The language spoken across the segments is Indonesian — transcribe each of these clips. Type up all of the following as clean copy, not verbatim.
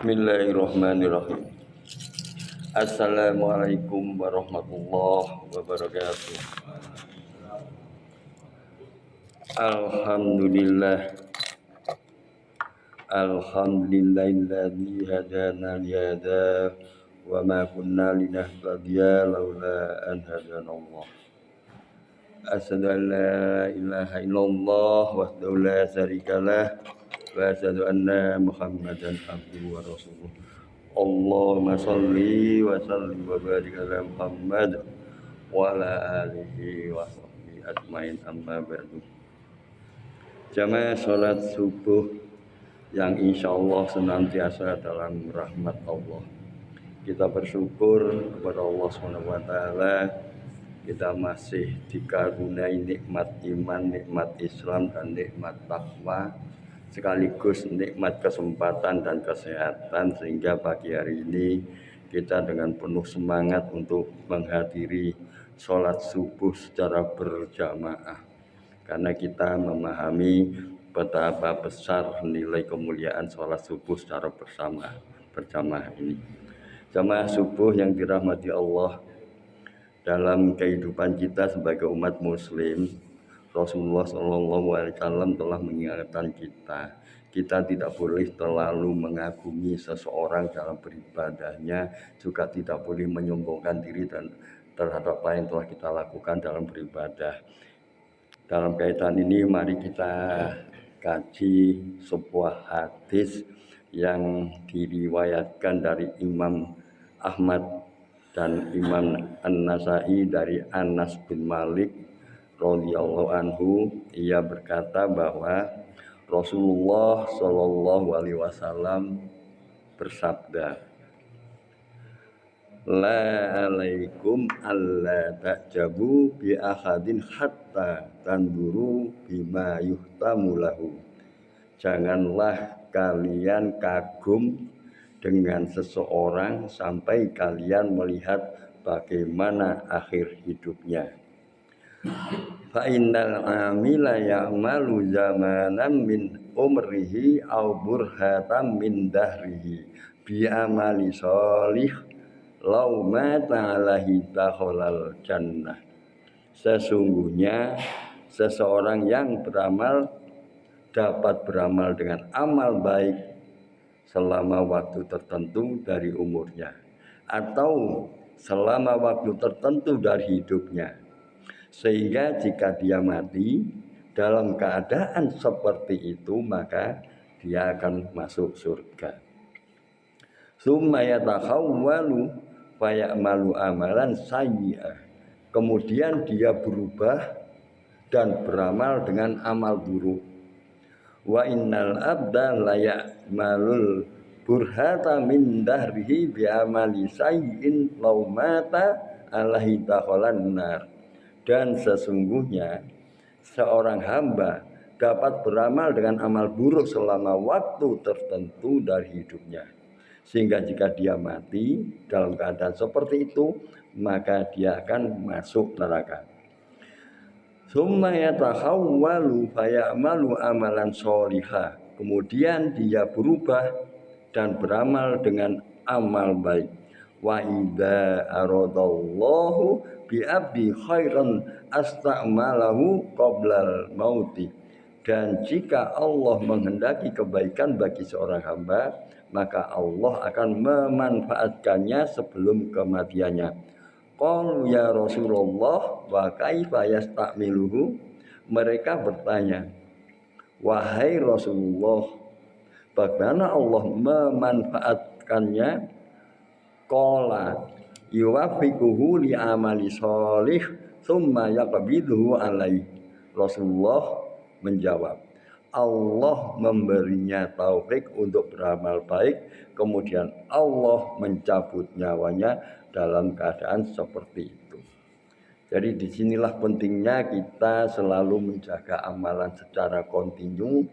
Bismillahirrahmanirrahim. Assalamualaikum warahmatullahi wabarakatuh. Alhamdulillah. Alhamdulillahilladzi hadana lihada wa ma kunna linahtadiya laula an hadanallah. Asyhadu an la ilaha illallah wahdahu la syarikalah wa asyhadu anna Muhammadan abduhu wa rasuluh. Allahumma shalli wa sallim wa barik ala Muhammad wa ala alihi wa sahbihi ajmain, amma ba'du. Jamaah salat subuh yang insyaallah senantiasa dalam rahmat Allah. Kita bersyukur kepada Allah SWT. Kita masih dikaruniai nikmat iman, nikmat Islam, dan nikmat takwa, sekaligus nikmat kesempatan dan kesehatan, sehingga pagi hari ini kita dengan penuh semangat untuk menghadiri sholat subuh secara berjamaah, karena kita memahami betapa besar nilai kemuliaan sholat subuh secara berjamaah ini. Jamaah subuh yang dirahmati Allah, dalam kehidupan kita sebagai umat muslim, Rasulullah SAW telah mengingatkan kita tidak boleh terlalu mengagumi seseorang dalam beribadahnya, juga tidak boleh menyombongkan diri dan terhadap apa yang telah kita lakukan dalam beribadah. Dalam kaitan ini, mari kita kaji sebuah hadis yang diriwayatkan dari Imam Ahmad dan Imam An-Nasai dari Anas bin Malik radhiyallahu anhu. Ia berkata bahwa Rasulullah Shallallahu alaihi wasallam bersabda, la alaikum alla ta'jabu bi ahadin hatta tanduru bima yuhtamu lahu. Janganlah kalian kagum dengan seseorang sampai kalian melihat bagaimana akhir hidupnya. Fa innal amila ya'malu zamanan min umrihi aw burhatan min dahrihi bi amali sholih law mata alaihi dakhalal jannah. Sesungguhnya seseorang yang beramal dapat beramal dengan amal baik selama waktu tertentu dari umurnya, atau selama waktu tertentu dari hidupnya, sehingga jika dia mati dalam keadaan seperti itu, maka dia akan masuk surga. Summa yatakhawwalu fayamalu amalan sayyi'ah. Kemudian dia berubah dan beramal dengan amal buruk. Wa innal abda la ya'malul burhata min dahrihi bi amali sayyin law mata alaihi dakhalan nar. Dan sesungguhnya seorang hamba dapat beramal dengan amal buruk selama waktu tertentu dari hidupnya, sehingga jika dia mati dalam keadaan seperti itu, maka dia akan masuk neraka. Summa yatakhawwalu fayamalu amalan sholihah. Kemudian dia berubah dan beramal dengan amal baik. Wa idza aradallahu bi abdi khairan astamalahu qoblal mauti. Dan jika Allah menghendaki kebaikan bagi seorang hamba, maka Allah akan memanfaatkannya sebelum kematiannya. Qalu ya Rasulullah wa kaifa yastamiluhu. Mereka bertanya, wahai Rasulullah, bagaimana Allah memanfaatkannya? Qala yuwaffiquhu li amali sholih tsumma yaqbiduhu alaihi. Rasulullah menjawab, Allah memberinya taufik untuk beramal baik, kemudian Allah mencabut nyawanya dalam keadaan seperti itu. Jadi disinilah pentingnya kita selalu menjaga amalan secara kontinu,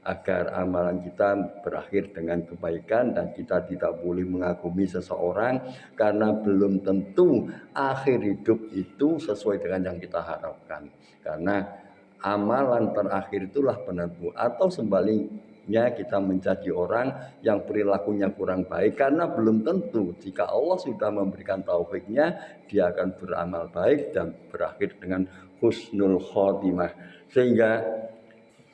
agar amalan kita berakhir dengan kebaikan, dan kita tidak boleh mengagumi seseorang karena belum tentu akhir hidup itu sesuai dengan yang kita harapkan. Karena amalan terakhir itulah penentu, atau bolehnya kita mencaci orang yang perilakunya kurang baik, karena belum tentu jika Allah sudah memberikan taufiknya dia akan beramal baik dan berakhir dengan husnul khotimah. Sehingga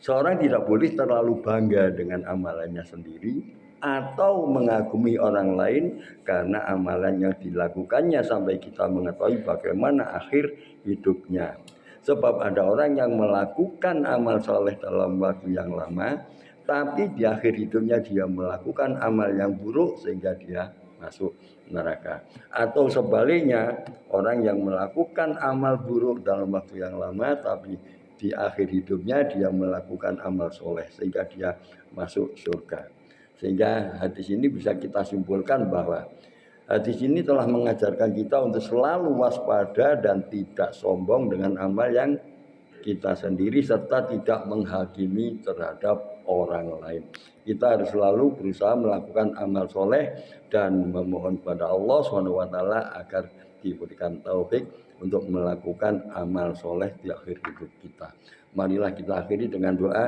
seorang tidak boleh terlalu bangga dengan amalannya sendiri atau mengagumi orang lain karena amalan yang dilakukannya sampai kita mengetahui bagaimana akhir hidupnya. Sebab ada orang yang melakukan amal soleh dalam waktu yang lama, tapi di akhir hidupnya dia melakukan amal yang buruk sehingga dia masuk neraka. Atau sebaliknya, orang yang melakukan amal buruk dalam waktu yang lama, tapi di akhir hidupnya dia melakukan amal soleh sehingga dia masuk surga. Sehingga hadis ini bisa kita simpulkan bahwa hadis ini telah mengajarkan kita untuk selalu waspada dan tidak sombong dengan amal yang kita sendiri serta tidak menghakimi terhadap orang lain. Kita harus selalu berusaha melakukan amal soleh dan memohon kepada Allah SWT agar diberikan taufik untuk melakukan amal soleh di akhir hidup kita. Marilah kita akhiri dengan doa,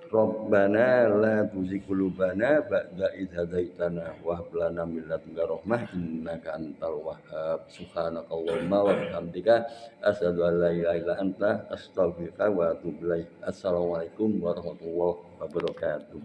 Rabbana la tuzigh qulubana ba'da idh hadaitana wa hab lana min ladunka rahmah innaka antal wahhab. Subhanakallahumma wa bihamdika asyhadu an la ilaha illa anta astaghfiruka wa atubu ilaik. Assalamualaikum warahmatullahi wabarakatuh.